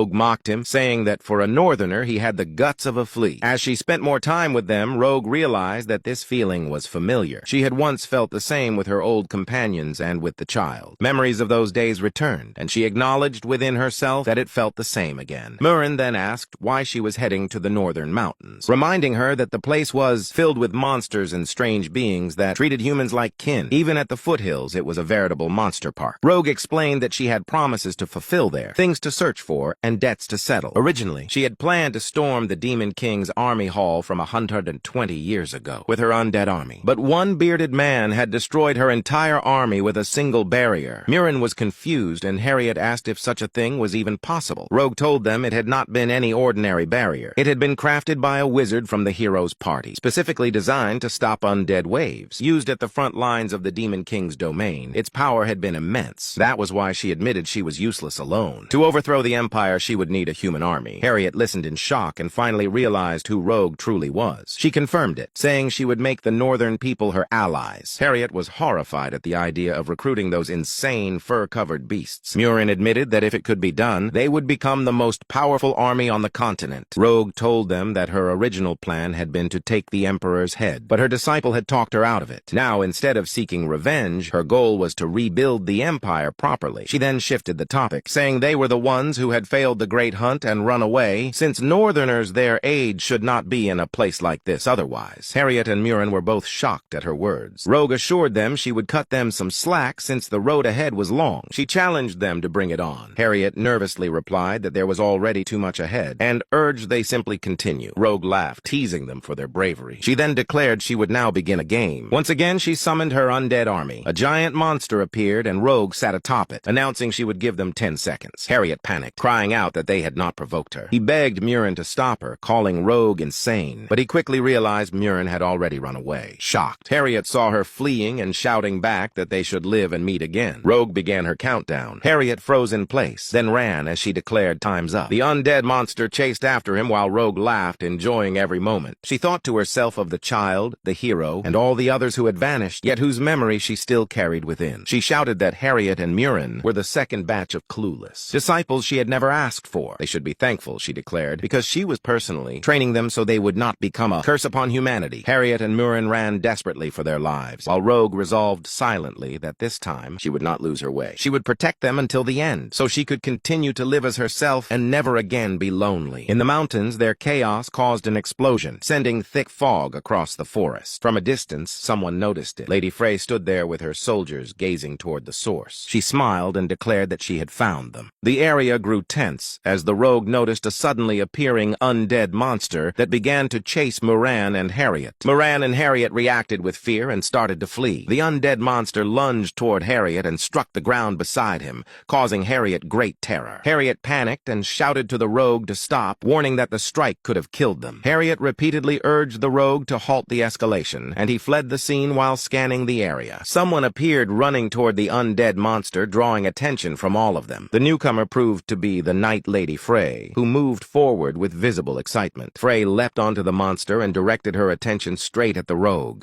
Rogue mocked him, saying that for a northerner he had the guts of a flea. As she spent more time with them, Rogue realized that this feeling was familiar. She had once felt the same with her old companions and with the child. Memories of those days returned, and she acknowledged within herself that it felt the same again. Murin then asked why she was heading to the northern mountains, reminding her that the place was filled with monsters and strange beings that treated humans like kin. Even at the foothills, it was a veritable monster park. Rogue explained that she had promises to fulfill there, things to search for, and debts to settle. Originally, she had planned to storm the Demon King's army hall from 120 years ago with her undead army. But one bearded man had destroyed her entire army with a single barrier. Murin was confused, and Harriet asked if such a thing was even possible. Rogue told them it had not been any ordinary barrier. It had been crafted by a wizard from the hero's party, specifically designed to stop undead waves. Used at the front lines of the Demon King's domain, its power had been immense. That was why she admitted she was useless alone. To overthrow the Empire, she would need a human army. Harriet listened in shock and finally realized who Rogue truly was. She confirmed it, saying she would make the northern people her allies. Harriet was horrified at the idea of recruiting those insane fur-covered beasts. Murin admitted that if it could be done, they would become the most powerful army on the continent. Rogue told them that her original plan had been to take the Emperor's head, but her disciple had talked her out of it. Now, instead of seeking revenge, her goal was to rebuild the Empire properly. She then shifted the topic, saying they were the ones who had failed the Great Hunt and run away, since northerners their age should not be in a place like this otherwise. Harriet and Murin were both shocked at her words. Rogue assured them she would cut them some slack since the road ahead was long. She challenged them to bring it on. Harriet nervously replied that there was already too much ahead, and urged they simply continue. Rogue laughed, teasing them for their bravery. She then declared she would now begin a game. Once again, she summoned her undead army. A giant monster appeared, and Rogue sat atop it, announcing she would give them 10 seconds. Harriet panicked, crying out that they had not provoked her. He begged Murin to stop her, calling Rogue insane, but he quickly realized Murin had already run away. Shocked, Harriet saw her fleeing and shouting back that they should live and meet again. Rogue began her countdown. Harriet froze in place, then ran as she declared time's up. The undead monster chased after him while Rogue laughed, enjoying every moment. She thought to herself of the child, the hero, and all the others who had vanished, yet whose memory she still carried within. She shouted that Harriet and Murin were the second batch of clueless disciples she had never asked for. They should be thankful, she declared, because she was personally training them so they would not become a curse upon humanity. Harriet and Murin ran desperately for their lives, while Rogue resolved silently that this time she would not lose her way. She would protect them until the end, so she could continue to live as herself and never again be lonely. In the mountains, their chaos caused an explosion, sending thick fog across the forest. From a distance, someone noticed it. Lady Frey stood there with her soldiers gazing toward the source. She smiled and declared that she had found them. The area grew tense as the Rogue noticed a suddenly appearing undead monster that began to chase Murin and Harriet. Murin and Harriet reacted with fear and started to flee. The undead monster lunged toward Harriet and struck the ground beside him, causing Harriet great terror. Harriet panicked and shouted to the Rogue to stop, warning that the strike could have killed them. Harriet repeatedly urged the Rogue to halt the escalation, and he fled the scene while scanning the area. Someone appeared running toward the undead monster, drawing attention from all of them. The newcomer proved to be the Night Lady Frey, who moved forward with visible excitement. Frey leapt onto the monster and directed her attention straight at the Rogue.